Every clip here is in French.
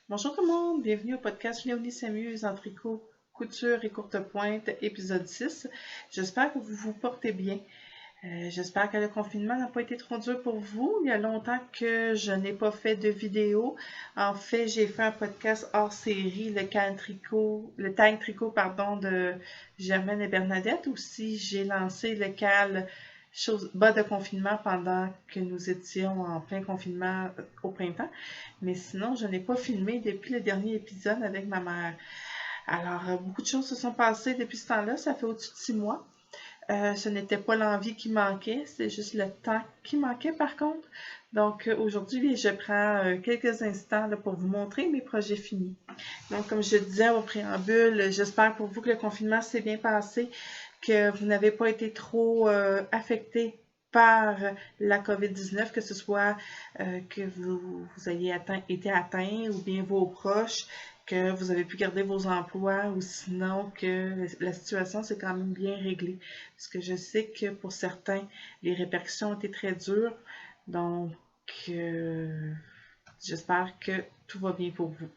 Bonjour tout le monde, bienvenue au podcast Léonie s'amuse en tricot, couture et courte pointe, épisode 6. J'espère que vous vous portez bien. J'espère que le confinement n'a pas été trop dur pour vous. Il y a longtemps que je n'ai pas fait de vidéo. En fait, j'ai fait un podcast hors série, le Tang Tricot, de Germaine et Bernadette. Aussi, j'ai lancé le cal bas de confinement pendant que nous étions en plein confinement au printemps. Mais sinon, je n'ai pas filmé depuis le dernier épisode avec ma mère. Alors, beaucoup de choses se sont passées depuis ce temps-là. Ça fait au-dessus de 6 mois. Ce n'était pas l'envie qui manquait, c'est juste le temps qui manquait par contre. Donc aujourd'hui, je prends quelques instants là, pour vous montrer mes projets finis. Donc comme je disais au préambule, j'espère pour vous que le confinement s'est bien passé, que vous n'avez pas été trop affecté par la COVID-19, que ce soit que vous ayez été atteint ou bien vos proches, que vous avez pu garder vos emplois ou sinon que la situation s'est quand même bien réglée. Parce que je sais que pour certains, les répercussions ont été très dures. Donc, j'espère que tout va bien pour vous.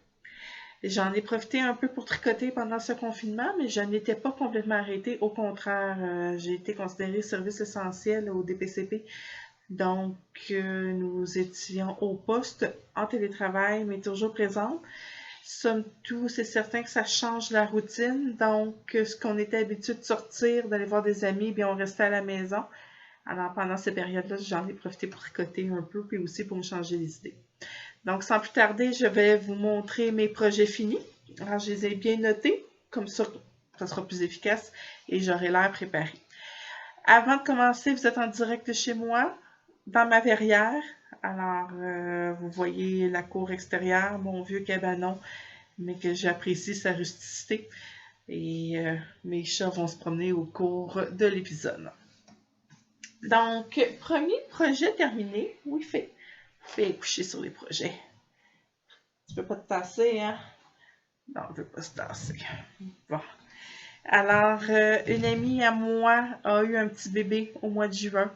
J'en ai profité un peu pour tricoter pendant ce confinement, mais je n'étais pas complètement arrêtée. Au contraire, j'ai été considérée service essentiel au DPCP. Donc, nous étions au poste en télétravail, mais toujours présentes. Somme toute, c'est certain que ça change la routine. Donc, ce qu'on était habitué de sortir, d'aller voir des amis, bien, on restait à la maison. Alors, pendant ces périodes-là, j'en ai profité pour tricoter un peu, puis aussi pour me changer les idées. Donc, sans plus tarder, je vais vous montrer mes projets finis. Alors, je les ai bien notés, comme ça sera plus efficace et j'aurai l'air préparé. Avant de commencer, vous êtes en direct chez moi, dans ma verrière. Alors, vous voyez la cour extérieure, mon vieux cabanon, mais que j'apprécie sa rusticité. Et mes chats vont se promener au cours de l'épisode. Donc, premier projet terminé. Oui, fais coucher sur les projets. Tu peux pas te tasser, hein? Non, on ne veut pas se tasser. Bon. Alors, une amie à moi a eu un petit bébé au mois de juin.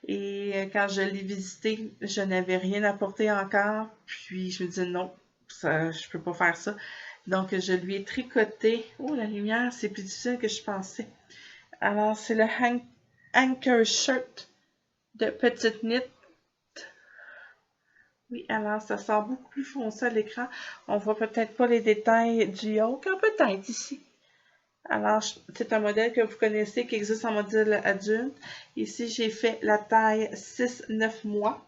Et quand je l'ai visité, je n'avais rien apporté encore. Puis je me disais non, ça, je peux pas faire ça. Donc je lui ai tricoté. Oh, la lumière, c'est plus difficile que je pensais. Alors, c'est le Anchor Shirt de Petite Knit. Oui, alors ça sort beaucoup plus foncé à l'écran. On voit peut-être pas les détails du yoke, peut-être ici. Alors, c'est un modèle que vous connaissez qui existe en modèle adulte. Ici, j'ai fait la taille 6-9 mois.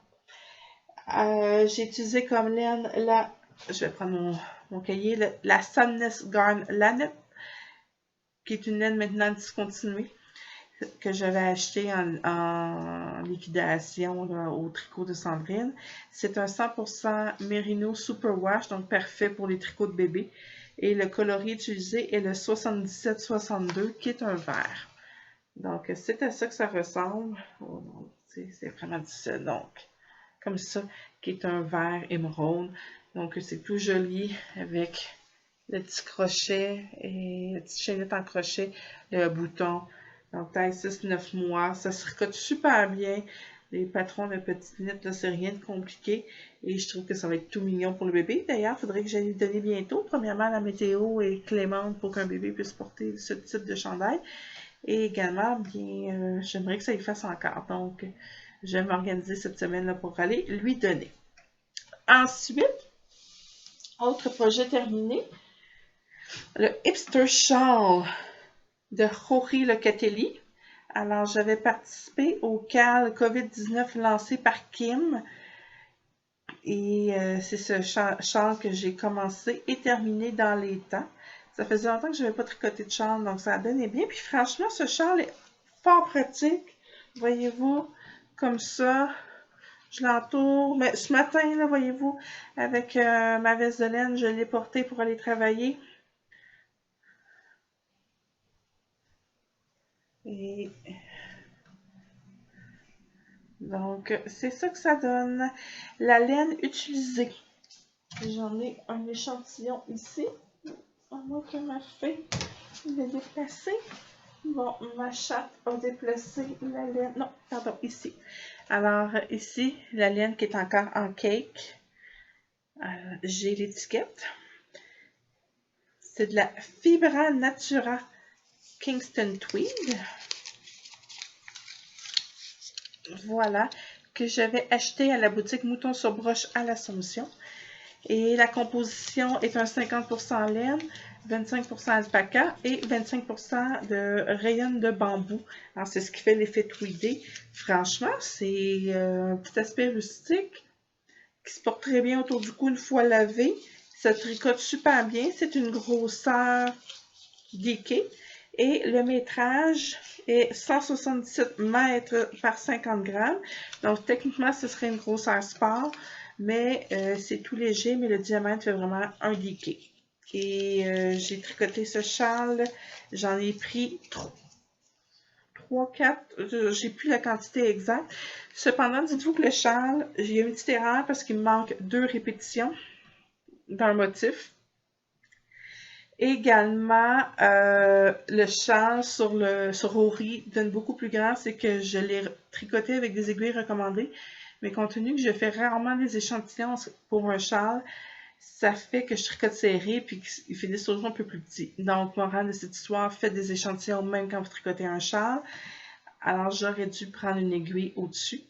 J'ai utilisé comme laine je vais prendre mon cahier, la Samness Garn Lanet, qui est une laine maintenant discontinuée, que j'avais acheté en liquidation au tricot de Sandrine. C'est un 100% Merino Superwash, donc parfait pour les tricots de bébé. Et le coloris utilisé est le 77-62, qui est un vert. Donc, c'est à ça que ça ressemble. Oh non, c'est vraiment difficile. Donc, comme ça, qui est un vert émeraude. Donc, c'est tout joli avec le petit crochet et la petite chaînette en crochet, le bouton. Donc, taille 6-9 mois. Ça se recote super bien. Les patrons de petite knit, là, c'est rien de compliqué. Et je trouve que ça va être tout mignon pour le bébé. D'ailleurs, il faudrait que j'aille lui donner bientôt. Premièrement, la météo est clémente pour qu'un bébé puisse porter ce type de chandail. Et également, bien, j'aimerais que ça y fasse encore. Donc, je vais m'organiser cette semaine-là pour aller lui donner. Ensuite, autre projet terminé, le Hipster Shawl de Rory Locatelli. Alors, j'avais participé au CAL COVID-19 lancé par Kim. Et c'est ce châle que j'ai commencé et terminé dans les temps. Ça faisait longtemps que je n'avais pas tricoté de châle, donc ça donnait bien. Puis franchement, ce châle est fort pratique. Voyez-vous, comme ça, je l'entoure. Mais ce matin, là, voyez-vous, avec ma veste de laine, je l'ai portée pour aller travailler. Et donc, c'est ça que ça donne. La laine utilisée. J'en ai un échantillon ici. À moins que ma fille l'ait déplacé. Bon, ma chatte a déplacé la laine. Non, pardon, ici. Alors, ici, la laine qui est encore en cake. J'ai l'étiquette. C'est de la Fibra Natura Kingston Tweed. Voilà, que j'avais acheté à la boutique Mouton sur Broche à l'Assomption. Et la composition est un 50% laine, 25% alpaca et 25% de rayon de bambou. Alors, c'est ce qui fait l'effet tweedé. Franchement, c'est un petit aspect rustique qui se porte très bien autour du cou une fois lavé. Ça tricote super bien. C'est une grosseur geekée. Et le métrage est 177 mètres par 50 grammes. Donc, techniquement, ce serait une grosseur sport, mais c'est tout léger, mais le diamètre fait vraiment un geeké. Et j'ai tricoté ce châle. J'en ai pris 3, 4, j'ai plus la quantité exacte. Cependant, dites-vous que le châle, j'ai eu une petite erreur parce qu'il me manque 2 répétitions d'un motif. Également, le châle sur Ori donne beaucoup plus grand, c'est que je l'ai tricoté avec des aiguilles recommandées, mais compte tenu que je fais rarement des échantillons pour un châle, ça fait que je tricote serré puis qu'ils finissent toujours un peu plus petits. Donc, morale de cette histoire, faites des échantillons même quand vous tricotez un châle. Alors, j'aurais dû prendre une aiguille au-dessus.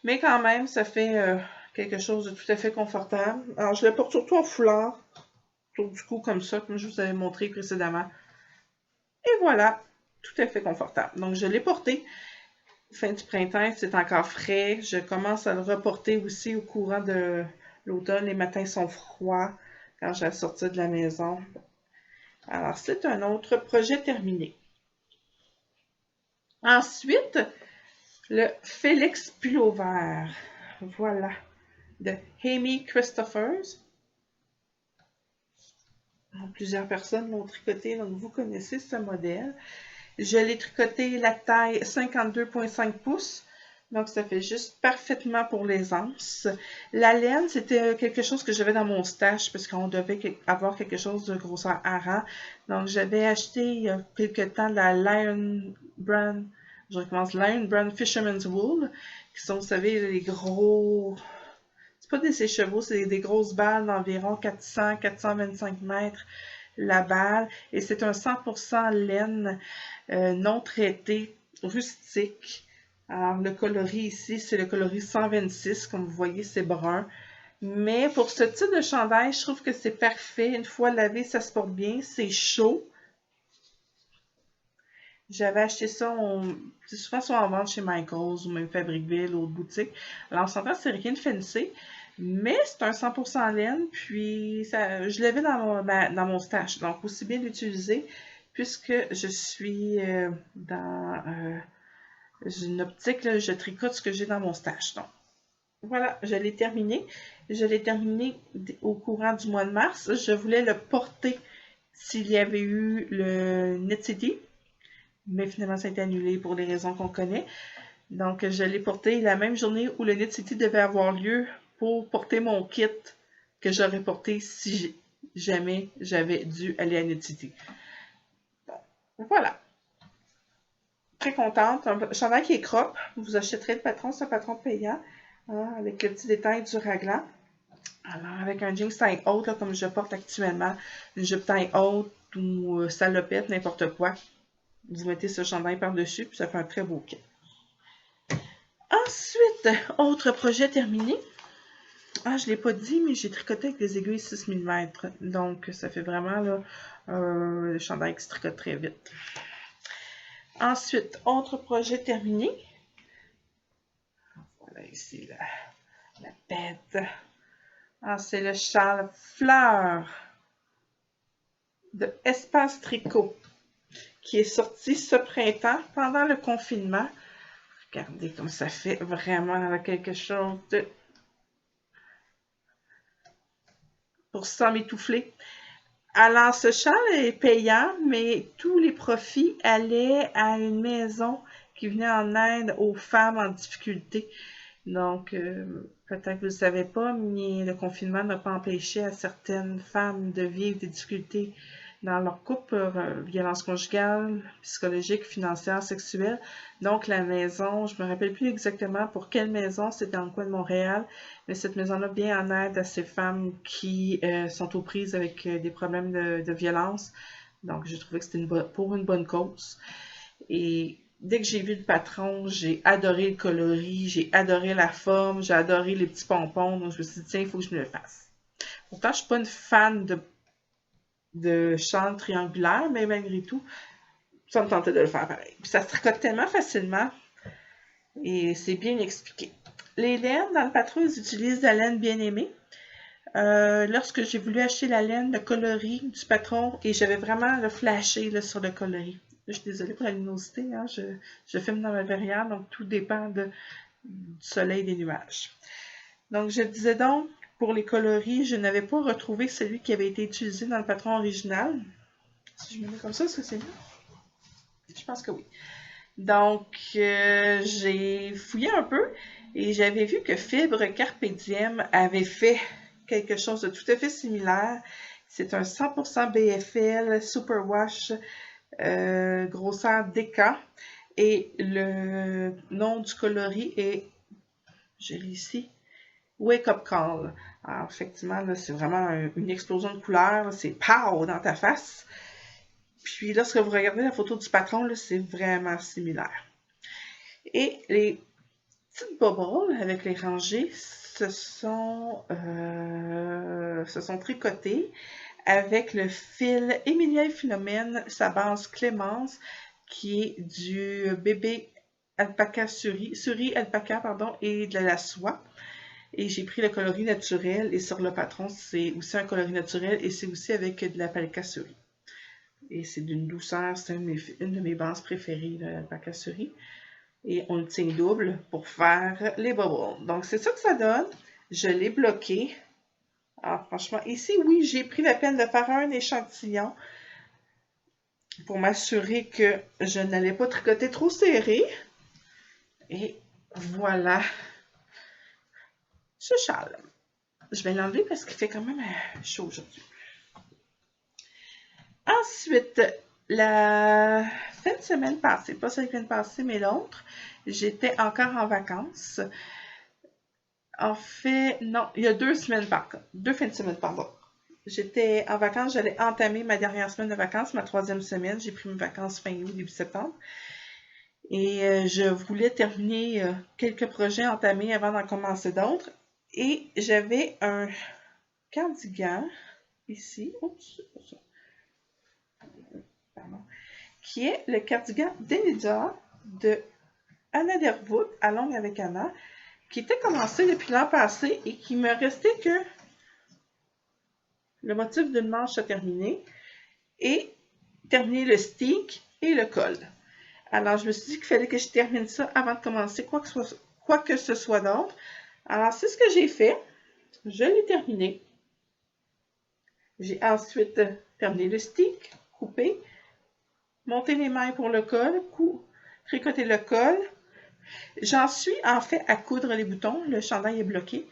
Mais quand même, ça fait quelque chose de tout à fait confortable. Alors, je le porte surtout en foulard. Du coup, comme ça, comme je vous avais montré précédemment. Et voilà, tout à fait confortable. Donc, je l'ai porté. Fin du printemps, c'est encore frais. Je commence à le reporter aussi au courant de l'automne. Les matins sont froids quand j'ai sorti de la maison. Alors, c'est un autre projet terminé. Ensuite, le Félix Pullover. Voilà, de Amy Christophers. Plusieurs personnes l'ont tricoté, donc vous connaissez ce modèle. Je l'ai tricoté la taille 52,5 pouces, donc ça fait juste parfaitement pour les anses. La laine, c'était quelque chose que j'avais dans mon stash parce qu'on devait avoir quelque chose de grosseur hareng. Donc j'avais acheté il y a quelques temps la Lion Brand, je recommence, Lion Brand Fisherman's Wool, qui sont, vous savez, les gros... C'est pas des écheveaux, c'est des grosses balles d'environ 400-425 mètres la balle. Et c'est un 100% laine non traité, rustique. Alors, le coloris ici, c'est le coloris 126. Comme vous voyez, c'est brun. Mais pour ce type de chandail, je trouve que c'est parfait. Une fois lavé, ça se porte bien. C'est chaud. J'avais acheté ça, c'est souvent soit en vente chez Michaels ou même Fabricville ou autre boutique. Alors, on s'entend, c'est rien de fancy, mais c'est un 100% laine, puis ça, je l'avais dans mon stash, donc aussi bien l'utiliser, puisque je suis dans une optique, là, je tricote ce que j'ai dans mon stash. Donc, voilà, je l'ai terminé. Je l'ai terminé au courant du mois de mars. Je voulais le porter s'il y avait eu le Knit City, mais finalement, ça a été annulé pour des raisons qu'on connaît. Donc, je l'ai porté la même journée où le Knit City devait avoir lieu pour porter mon kit que j'aurais porté si jamais j'avais dû aller à Knit City. Bon, voilà. Très contente. Un chandail qui est crop. Vous achèterez le patron, c'est un patron payant, hein, avec le petit détail du raglan. Alors, avec un jeans taille haute, là, comme je porte actuellement, une jupe taille haute ou salopette, n'importe quoi. Vous mettez ce chandail par-dessus, puis ça fait un très beau kit. Ensuite, autre projet terminé. Ah, je ne l'ai pas dit, mais j'ai tricoté avec des aiguilles 6 mm. Donc, ça fait vraiment là, le chandail qui se tricote très vite. Ensuite, autre projet terminé. Voilà ici la bête. Ah, c'est le châle fleur de Espace Tricot qui est sorti ce printemps pendant le confinement. Regardez comme ça fait vraiment quelque chose de... pour s'en m'étouffler. Alors, ce châle est payant, mais tous les profits allaient à une maison qui venait en aide aux femmes en difficulté. Donc, peut-être que vous ne le savez pas, mais le confinement n'a pas empêché à certaines femmes de vivre des difficultés dans leur couple, violence conjugale, psychologique, financière, sexuelle. Donc, la maison, je me rappelle plus exactement pour quelle maison, c'était dans le coin de Montréal, mais cette maison-là vient en aide à ces femmes qui sont aux prises avec des problèmes de violence. Donc, j'ai trouvé que c'était pour une bonne cause. Et dès que j'ai vu le patron, j'ai adoré le coloris, j'ai adoré la forme, j'ai adoré les petits pompons. Donc, je me suis dit, tiens, il faut que je me le fasse. Pourtant, je suis pas une fan de châle triangulaire, mais malgré tout, ça me tentait de le faire pareil. Puis ça se tricote tellement facilement et c'est bien expliqué. Les laines, dans le patron, ils utilisent de la laine bien aimée. Lorsque j'ai voulu acheter la laine, le coloris du patron, et j'avais vraiment le flashé là, sur le coloris. Je suis désolée pour la luminosité, hein, je filme dans ma verrière, donc tout dépend du soleil et des nuages. Donc, je disais donc, pour les coloris, je n'avais pas retrouvé celui qui avait été utilisé dans le patron original. Si je me mets comme ça, est-ce que c'est mieux? Je pense que oui. Donc, j'ai fouillé un peu et j'avais vu que Fibre Carpe Diem avait fait quelque chose de tout à fait similaire. C'est un 100% BFL Superwash grosseur DK et le nom du coloris est, j'ai ici, Wake Up Call. Alors, effectivement, là, c'est vraiment une explosion de couleurs. C'est pow dans ta face. Puis, lorsque vous regardez la photo du patron, là, c'est vraiment similaire. Et les petites bubbles avec les rangées se sont tricotées avec le fil Emilia et Philomène, sa base Clémence, qui est du bébé alpaca suri alpaca, pardon, et de la soie. Et j'ai pris le coloris naturel et sur le patron, c'est aussi un coloris naturel et c'est aussi avec de l'alpaca suri. Et c'est d'une douceur, c'est une de mes bases préférées, l'alpaca suri. Et on le tient double pour faire les bubbles. Donc, c'est ça que ça donne. Je l'ai bloqué. Alors, franchement, ici, oui, j'ai pris la peine de faire un échantillon pour m'assurer que je n'allais pas tricoter trop serré. Et voilà ce châle. Je vais l'enlever parce qu'il fait quand même chaud aujourd'hui. Ensuite, la fin de semaine passée, pas celle qui vient de passer, mais l'autre, j'étais encore en vacances. En fait, non, il y a 2 semaines par contre. 2 fins de semaine, pardon. J'étais en vacances, j'allais entamer ma dernière semaine de vacances, ma 3e semaine. J'ai pris mes vacances fin août, début septembre. Et je voulais terminer quelques projets entamés avant d'en commencer d'autres. Et j'avais un cardigan ici. Oups, pardon. Qui est le cardigan d'Enida de Anna Dervoot, à Longue avec Anna, qui était commencé depuis l'an passé et qui me restait que le motif d'une manche à terminer et terminer le stick et le col. Alors, je me suis dit qu'il fallait que je termine ça avant de commencer quoi que ce soit d'autre. Alors, c'est ce que j'ai fait. Je l'ai terminé. J'ai ensuite terminé le stick, coupé, monté les mailles pour le col, tricoté le col. J'en suis en fait à coudre les boutons. Le chandail est bloqué.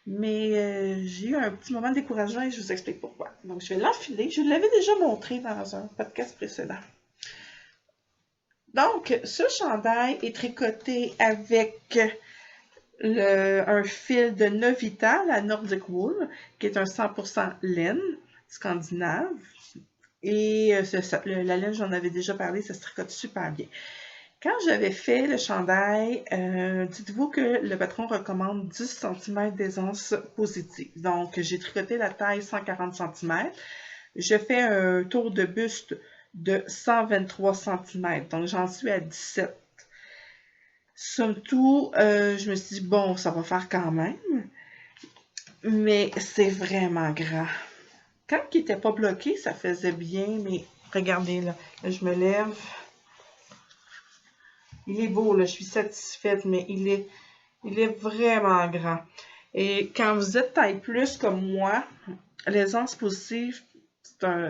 Mais j'ai eu un petit moment de découragement et je vous explique pourquoi. Donc, je vais l'enfiler. Je l'avais déjà montré dans un podcast précédent. Donc, ce chandail est tricoté avec un fil de Novita, la Nordic Wool, qui est un 100% laine scandinave. Et la laine, j'en avais déjà parlé, ça se tricote super bien. Quand j'avais fait le chandail, dites-vous que le patron recommande 10 cm d'aisance positive. Donc, j'ai tricoté la taille 140 cm. Je fais un tour de buste de 123 cm. Donc, j'en suis à 17. Somme toute, je me suis dit, bon, ça va faire quand même. Mais c'est vraiment grand. Quand il n'était pas bloqué, ça faisait bien. Mais regardez, là je me lève. Il est beau, là, je suis satisfaite, mais il est vraiment grand. Et quand vous êtes taille plus comme moi, l'aisance positive,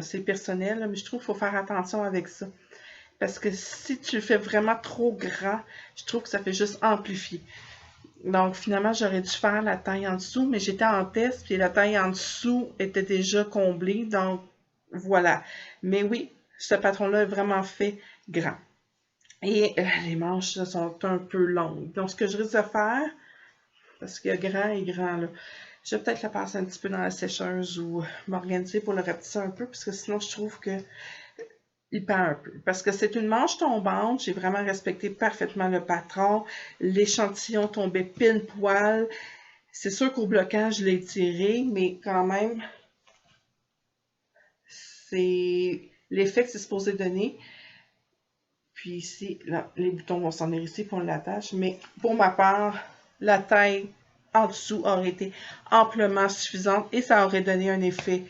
c'est personnel, là, mais je trouve qu'il faut faire attention avec ça. Parce que si tu le fais vraiment trop grand, je trouve que ça fait juste amplifier. Donc, finalement, j'aurais dû faire la taille en dessous, mais j'étais en test, puis la taille en dessous était déjà comblée. Donc, Voilà. Mais oui, ce patron-là est vraiment fait grand. Et les manches là, sont un peu longues. Donc, ce que je risque de faire, parce qu'il y a grand et grand, là, je vais peut-être la passer un petit peu dans la sécheuse ou m'organiser pour le rapetisser un peu, parce que sinon, je trouve que il pend un peu. Parce que c'est une manche tombante, j'ai vraiment respecté parfaitement le patron. L'échantillon tombait pile poil. C'est sûr qu'au blocage, je l'ai tiré, mais quand même, c'est l'effet que c'est supposé donner. Puis ici, là, les boutons vont s'en aller ici, puis on l'attache. Mais pour ma part, la taille en dessous aurait été amplement suffisante et ça aurait donné un effet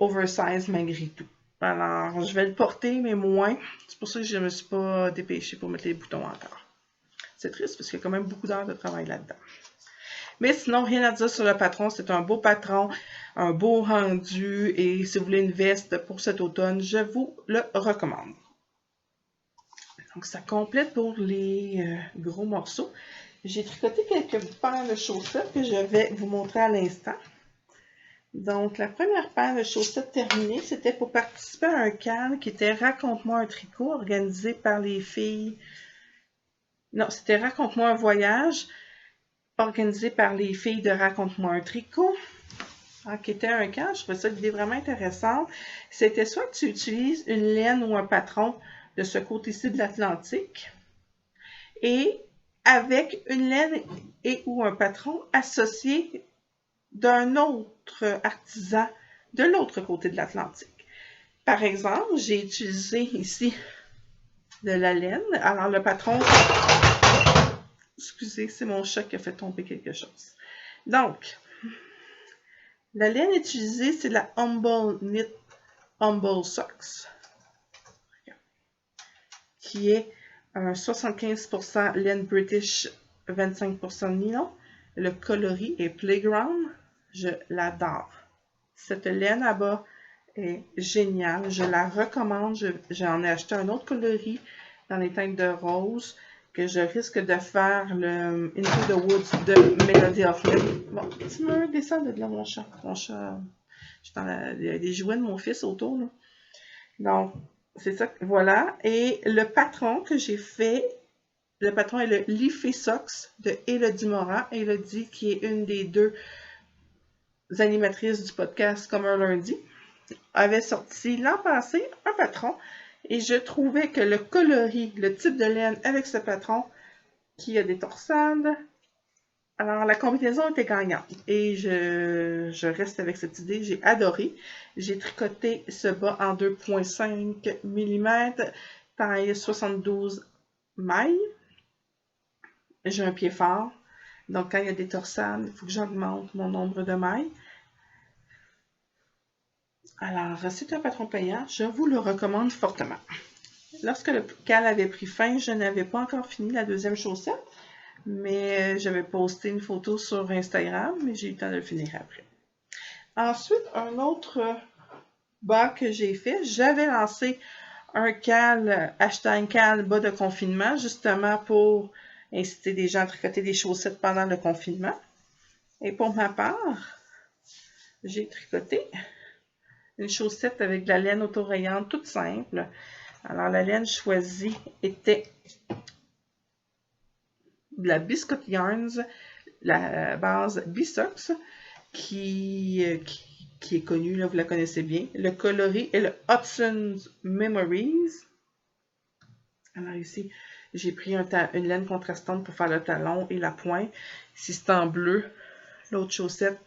oversize malgré tout. Alors, je vais le porter, mais moins. C'est pour ça que je ne me suis pas dépêchée pour mettre les boutons encore. C'est triste parce qu'il y a quand même beaucoup d'heures de travail là-dedans. Mais sinon, rien à dire sur le patron. C'est un beau patron, un beau rendu. Et si vous voulez une veste pour cet automne, je vous le recommande. Donc, ça complète pour les gros morceaux. J'ai tricoté quelques paires de chaussettes que je vais vous montrer à l'instant. Donc, la première paire de chaussettes terminée, c'était pour participer à un cal qui était Raconte-moi un tricot organisé par les filles. Non, c'était Raconte-moi un voyage organisé par les filles de Raconte-moi un tricot. Qui était un cal, je trouvais ça l'idée vraiment intéressante. C'était soit que tu utilises une laine ou un patron de ce côté-ci de l'Atlantique et avec une laine et ou un patron associé d'un autre artisan de l'autre côté de l'Atlantique. Par exemple, j'ai utilisé ici de la laine. Alors, le patron... Excusez, c'est mon chat qui a fait tomber quelque chose. Donc, la laine utilisée, c'est la Humble Knit Humble Socks, qui est un 75% laine British, 25% nylon. Le coloris est Playground. Je l'adore. Cette laine là-bas est géniale. Je la recommande. J'en ai acheté un autre coloris dans les teintes de rose que je risque de faire le Into the Woods de Melody of Lynn. Bon, tu me descends de là, mon chat. Mon chat, il y a des jouets de mon fils autour. Là. Donc, c'est ça. Voilà. Et le patron que j'ai fait, le patron est le Leafy Socks de Elodie Morin. Elodie, qui est une des deux animatrices du podcast Comme un lundi, avait sorti l'an passé un patron et je trouvais que le coloris, le type de laine avec ce patron qui a des torsades, alors la combinaison était gagnante et je reste avec cette idée, j'ai adoré. J'ai tricoté ce bas en 2,5 mm, taille 72 mailles. J'ai un pied fort, donc quand il y a des torsades, il faut que j'augmente mon nombre de mailles. Alors, c'est un patron payant, je vous le recommande fortement. Lorsque le cal avait pris fin, je n'avais pas encore fini la deuxième chaussette, mais j'avais posté une photo sur Instagram, mais j'ai eu le temps de le finir après. Ensuite, un autre bas que j'ai fait, j'avais lancé un cal, hashtag cal bas de confinement, justement pour inciter des gens à tricoter des chaussettes pendant le confinement. Et pour ma part, j'ai tricoté une chaussette avec de la laine autorayante toute simple. Alors, la laine choisie était de la Biscuit Yarns, la base Bisox, qui est connue, là, vous la connaissez bien. Le coloris est le Hudson's Memories. Alors ici, j'ai pris une laine contrastante pour faire le talon et la pointe. Ici, c'est en bleu. L'autre chaussette,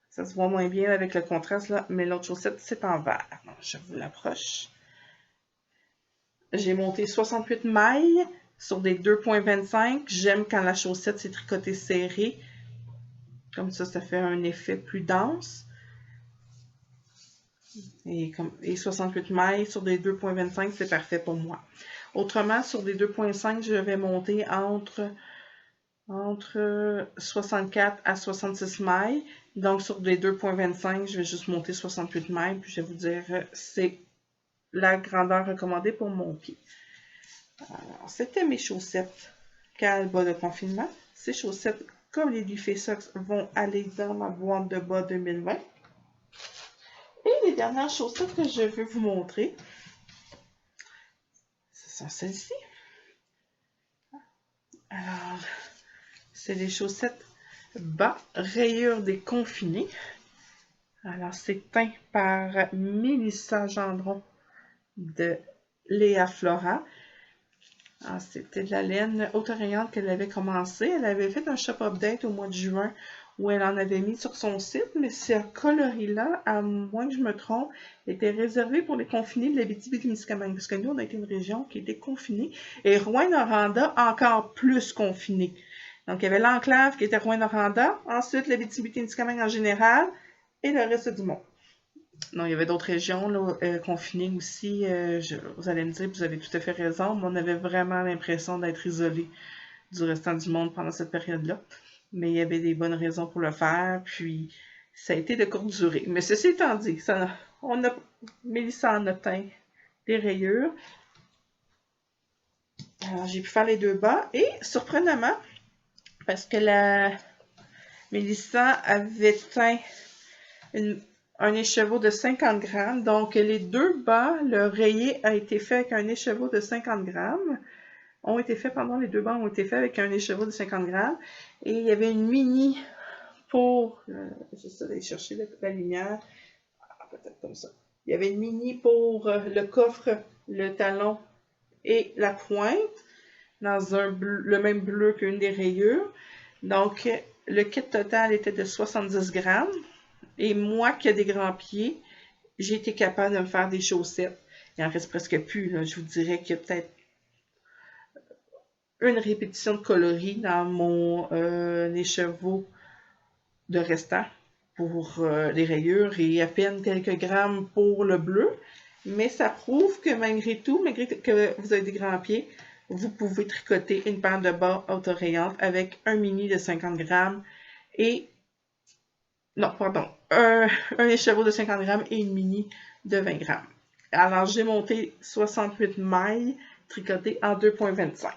ça se voit moins bien avec le contraste, là, mais l'autre chaussette, c'est en vert. Donc, je vous l'approche. J'ai monté 68 mailles sur des 2,25. J'aime quand la chaussette s'est tricotée serrée. Comme ça fait un effet plus dense. Et 68 mailles sur des 2,25, c'est parfait pour moi. Autrement, sur des 2,5, je vais monter entre 64 à 66 mailles. Donc, sur des 2,25, je vais juste monter 68 mailles. Puis, je vais vous dire, c'est la grandeur recommandée pour mon pied. Alors, c'était mes chaussettes cal bas de confinement. Ces chaussettes, comme les Leafy Socks, vont aller dans ma boîte de bas 2020. dernières chaussettes que je veux vous montrer, ce sont celles-ci. Alors, c'est les chaussettes bas rayures déconfinées. Alors, c'est teint par Mélissa Gendron de Léa Flora. C'était de la laine haute rayante qu'elle avait commencé. Elle avait fait un shop update au mois de juin où elle en avait mis sur son site, mais ce coloris-là, à moins que je me trompe, était réservé pour les confinés de l'Abitibi-Témiscamingue, parce que nous, on a été une région qui était confinée, et Rouyn-Noranda encore plus confinée. Donc, il y avait l'enclave qui était Rouyn-Noranda, ensuite l'Abitibi-Témiscamingue en général, et le reste du monde. Non, il y avait d'autres régions là, confinées aussi. Vous allez me dire, vous avez tout à fait raison, mais on avait vraiment l'impression d'être isolé du restant du monde pendant cette période-là. Mais il y avait des bonnes raisons pour le faire, puis ça a été de courte durée. Mais ceci étant dit, Mélissa en a teint des rayures. Alors, j'ai pu faire les deux bas, et surprenamment, parce que Mélissa avait teint un écheveau de 50 grammes. Donc, les deux bas, le rayé a été fait avec un écheveau de 50 grammes. Les deux bas ont été faits avec un écheveau de 50 grammes. Et il y avait une mini pour, j'essaie d'aller chercher la lumière, peut-être comme ça. Il y avait une mini pour le coffre, le talon et la pointe, dans le même bleu qu'une des rayures. Donc, le kit total était de 70 grammes. Et moi qui ai des grands pieds, j'ai été capable de me faire des chaussettes. Il en reste presque plus. Là. Je vous dirais qu'il y a peut-être une répétition de coloris dans mon écheveau de restant pour les rayures et à peine quelques grammes pour le bleu. Mais ça prouve que malgré tout, malgré que vous avez des grands pieds, vous pouvez tricoter une paire de bas auto-rayantes avec un mini de 50 grammes et non, pardon, un écheveau de 50 grammes et une mini de 20 grammes. Alors, j'ai monté 68 mailles tricotées en 2,25.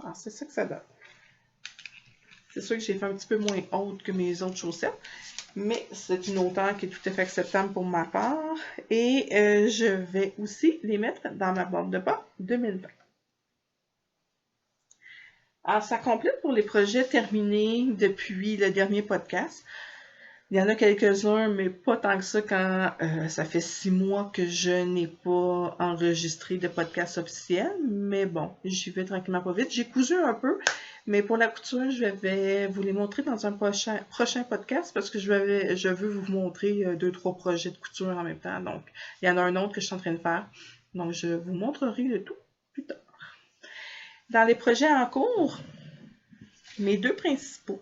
Alors, c'est ça que ça donne. C'est sûr que j'ai fait un petit peu moins haute que mes autres chaussettes, mais c'est une hauteur qui est tout à fait acceptable pour ma part. Et je vais aussi les mettre dans ma boîte de bas 2020. Alors, ça complète pour les projets terminés depuis le dernier podcast. Il y en a quelques-uns, mais pas tant que ça quand ça fait 6 mois que je n'ai pas enregistré de podcast officiel. Mais bon, j'y vais tranquillement pas vite. J'ai cousu un peu, mais pour la couture, je vais vous les montrer dans un prochain podcast parce que je veux vous montrer 2-3 projets de couture en même temps. Donc, il y en a un autre que je suis en train de faire. Donc, je vous montrerai le tout plus tard. Dans les projets en cours, mes deux principaux.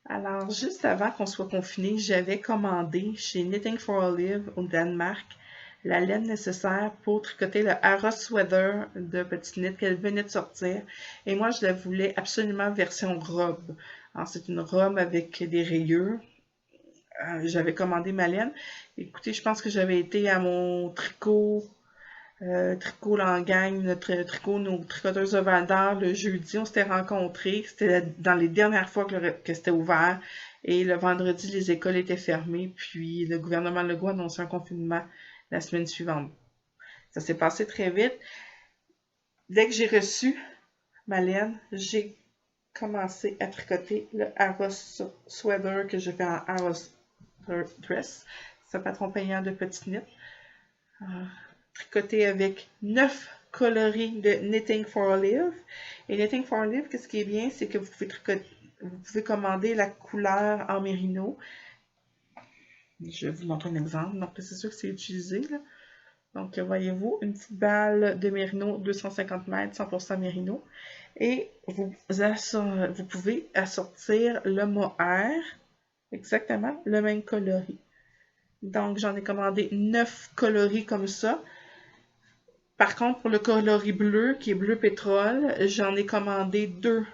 Alors, juste avant qu'on soit confiné, j'avais commandé chez Knitting for Olive au Danemark la laine nécessaire pour tricoter le Aros Sweater de Petite Knit qu'elle venait de sortir. Et moi, je la voulais absolument version robe. Alors, c'est une robe avec des rayures. J'avais commandé ma laine. Écoutez, je pense que j'avais été à mon tricot Langagne, nos tricoteuses de Val-d'Or, le jeudi, on s'était rencontrés. C'était dans les dernières fois que c'était ouvert. Et le vendredi, les écoles étaient fermées. Puis le gouvernement Legault a annoncé un confinement la semaine suivante. Ça s'est passé très vite. Dès que j'ai reçu ma laine, j'ai commencé à tricoter le Aros Sweater que je fais en Aros Dress. C'est un patron payant de Petite Knit. Tricoté avec 9 coloris de Knitting for Olive. Et Knitting for Olive, qu'est-ce qui est bien, c'est que vous pouvez commander la couleur en mérino. Je vais vous montrer un exemple. Donc, c'est sûr que c'est utilisé. Là. Donc, voyez-vous, une petite balle de mérino, 250 mètres, 100% mérino. Et vous pouvez assortir le mohair, exactement le même coloris. Donc, j'en ai commandé 9 coloris comme ça. Par contre, pour le coloris bleu, qui est bleu pétrole, j'en ai commandé deux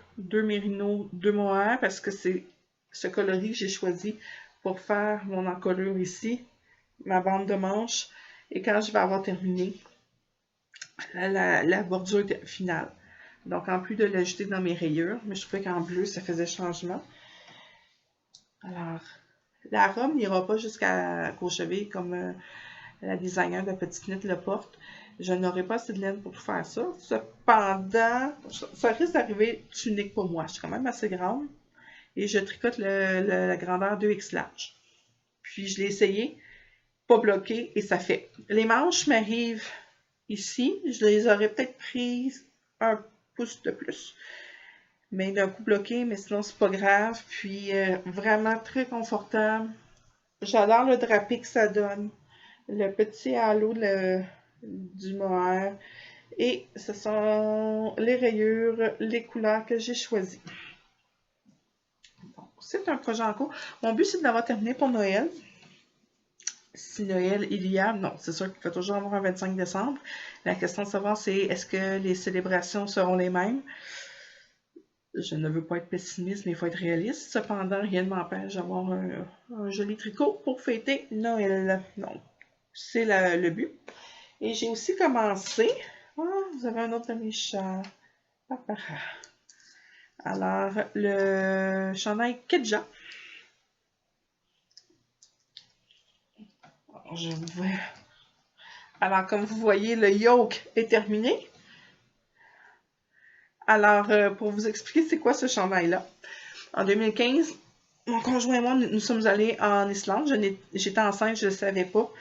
mérinos, 2 mohair, parce que c'est ce coloris que j'ai choisi pour faire mon encolure ici, ma bande de manche, et quand je vais avoir terminé la bordure finale. Donc, en plus de l'ajouter dans mes rayures, mais je trouvais qu'en bleu, ça faisait changement. Alors, La robe n'ira pas jusqu'aux chevilles comme la designer de Petite Knit le porte. Je n'aurai pas assez de laine pour tout faire ça. Cependant, ça risque d'arriver tunique pour moi. Je suis quand même assez grande et je tricote la grandeur 2X large. Puis je l'ai essayé, pas bloqué et ça fait. Les manches m'arrivent ici. Je les aurais peut-être prises un pouce de plus. Mais d'un coup bloqué, mais sinon c'est pas grave. Puis vraiment très confortable. J'adore le drapé que ça donne. Le petit halo du mohair. Et ce sont les rayures, les couleurs que j'ai choisies. Donc, c'est un projet en cours. Mon but, c'est de l'avoir terminé pour Noël. Si Noël il y a, non, c'est sûr qu'il faut toujours avoir un 25 décembre. La question de savoir, c'est est-ce que les célébrations seront les mêmes? Je ne veux pas être pessimiste, mais il faut être réaliste. Cependant, rien ne m'empêche d'avoir un joli tricot pour fêter Noël. Donc, c'est le but. Et j'ai aussi commencé. Ah, vous avez un autre de mes chats. Alors, le chandail Kedja. Alors, comme vous voyez, le yoke est terminé. Alors, pour vous expliquer c'est quoi ce chandail-là. En 2015, mon conjoint et moi, nous sommes allés en Islande. J'étais enceinte, je ne le savais pas.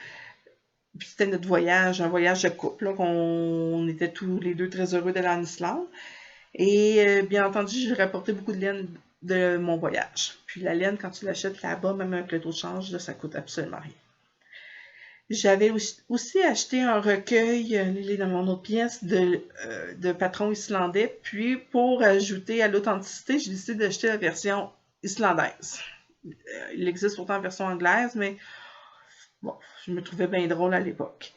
Puis c'était notre voyage, un voyage de couple. On était tous les deux très heureux d'aller en Islande. Et bien entendu, j'ai rapporté beaucoup de laine de mon voyage. Puis la laine, quand tu l'achètes là-bas, même avec le taux de change, là, ça coûte absolument rien. J'avais aussi acheté un recueil, il est dans mon autre pièce, de patrons islandais. Puis pour ajouter à l'authenticité, j'ai décidé d'acheter la version islandaise. Il existe pourtant en version anglaise, mais bon, je me trouvais bien drôle à l'époque.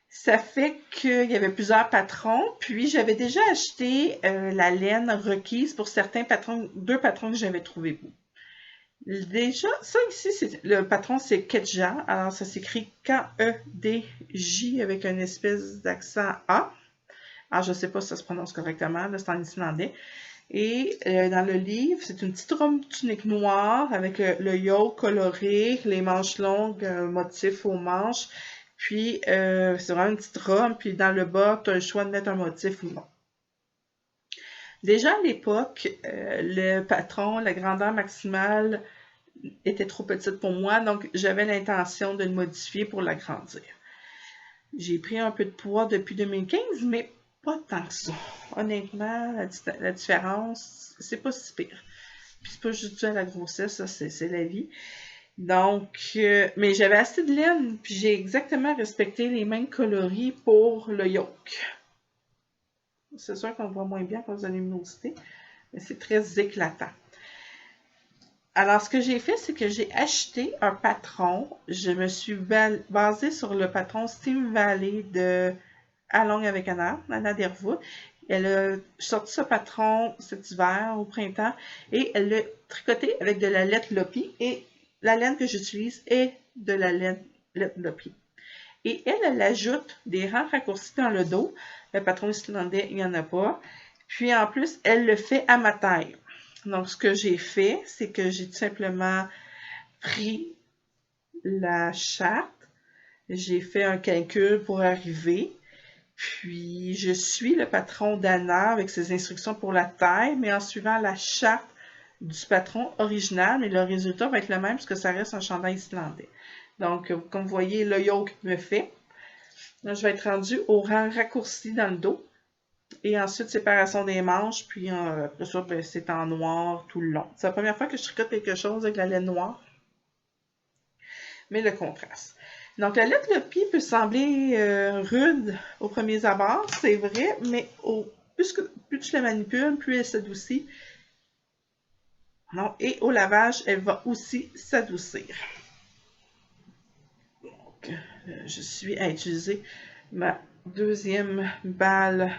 Ça fait qu'il y avait plusieurs patrons, puis j'avais déjà acheté la laine requise pour certains patrons, 2 patrons que j'avais trouvés beaux. Déjà, ça ici, le patron c'est Kedja, alors ça s'écrit K-E-D-J avec une espèce d'accent A. Alors je sais pas si ça se prononce correctement, là c'est en islandais. Et dans le livre, c'est une petite robe tunique noire avec le yoke coloré, les manches longues, motif aux manches. Puis, c'est vraiment une petite robe. Puis, dans le bas, tu as le choix de mettre un motif ou non. Déjà à l'époque, le patron, la grandeur maximale était trop petite pour moi. Donc, j'avais l'intention de le modifier pour l'agrandir. J'ai pris un peu de poids depuis 2015, mais pas tant que ça. Honnêtement, la différence, c'est pas si pire. Puis, c'est pas juste dû à la grossesse, ça, c'est la vie. Donc, mais j'avais assez de laine, puis j'ai exactement respecté les mêmes coloris pour le yoke. C'est sûr qu'on le voit moins bien à cause de la luminosité, mais c'est très éclatant. Alors, ce que j'ai fait, c'est que j'ai acheté un patron. Je me suis basée sur le patron Steam Valley de Along avec Anna Derwood. Elle a sorti ce patron cet hiver, au printemps, et elle l'a tricoté avec de la laine Lopi. Et la laine que j'utilise est de la laine Lopi. Et elle ajoute des rangs raccourcis dans le dos. Le patron islandais, il n'y en a pas. Puis en plus, elle le fait à ma taille. Donc, ce que j'ai fait, c'est que j'ai tout simplement pris la charte. J'ai fait un calcul pour arriver. Puis, je suis le patron d'Anna avec ses instructions pour la taille, mais en suivant la charte du patron original. Mais le résultat va être le même puisque ça reste un chandail islandais. Donc, comme vous voyez, le yoke me fait. Là, je vais être rendu au rang raccourci dans le dos. Et ensuite, séparation des manches. Puis après ça, ben, c'est en noir tout le long. C'est la première fois que je tricote quelque chose avec la laine noire. Mais le contraste. Donc, la laine Lopi peut sembler rude au premier abord, c'est vrai, mais plus tu la manipules, plus elle s'adoucit. Et au lavage, elle va aussi s'adoucir. Donc, je suis à utiliser ma deuxième balle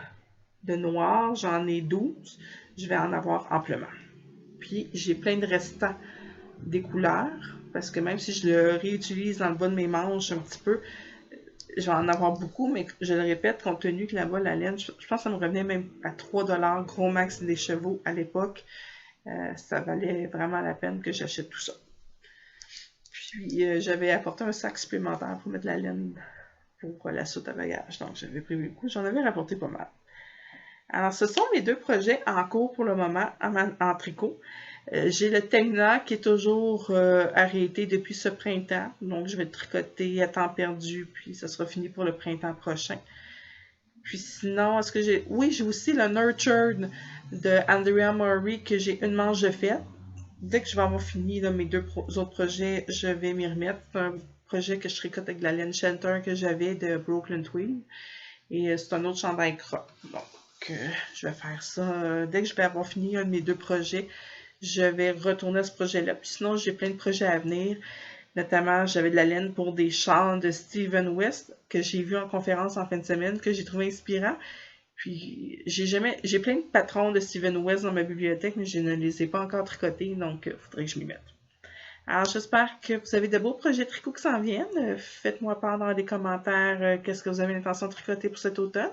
de noir. J'en ai 12. Je vais en avoir amplement. Puis, j'ai plein de restants des couleurs, parce que même si je le réutilise dans le bas de mes manches un petit peu, je vais en avoir beaucoup, mais je le répète, compte tenu que là-bas, la laine, je pense que ça me revenait même à 3$, gros max des chevaux à l'époque. Ça valait vraiment la peine que j'achète tout ça. Puis j'avais apporté un sac supplémentaire pour mettre la laine pour la soute à bagages. Donc j'avais prévu le coup. J'en avais rapporté pas mal. Alors ce sont mes 2 projets en cours pour le moment en tricot. J'ai le Tegna qui est toujours arrêté depuis ce printemps. Donc je vais le tricoter à temps perdu. Puis ça sera fini pour le printemps prochain. Puis sinon, est-ce que j'ai... Oui, j'ai aussi le Nurtured de Andrea Murray que j'ai une manche de faite. Dès que je vais avoir fini là, mes 2 autres projets, je vais m'y remettre. C'est un projet que je tricote avec la laine Shelter que j'avais de Brooklyn Tweed. Et c'est un autre chandail croc. Donc, je vais faire ça. Dès que je vais avoir fini un de mes 2 projets, je vais retourner à ce projet-là. Puis sinon, j'ai plein de projets à venir. Notamment, j'avais de la laine pour des chants de Steven West que j'ai vu en conférence en fin de semaine, que j'ai trouvé inspirant. Puis, j'ai plein de patrons de Steven West dans ma bibliothèque, mais je ne les ai pas encore tricotés, donc il faudrait que je m'y mette. Alors, j'espère que vous avez de beaux projets tricot qui s'en viennent. Faites-moi part dans les commentaires qu'est-ce que vous avez l'intention de tricoter pour cet automne.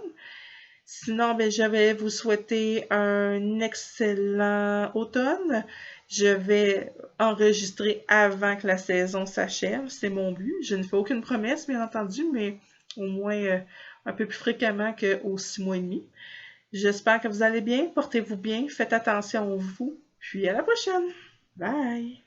Sinon, ben, je vais vous souhaiter un excellent automne. Je vais enregistrer avant que la saison s'achève. C'est mon but. Je ne fais aucune promesse, bien entendu, mais au moins un peu plus fréquemment qu'aux 6 mois et demi. J'espère que vous allez bien. Portez-vous bien. Faites attention à vous. Puis à la prochaine. Bye!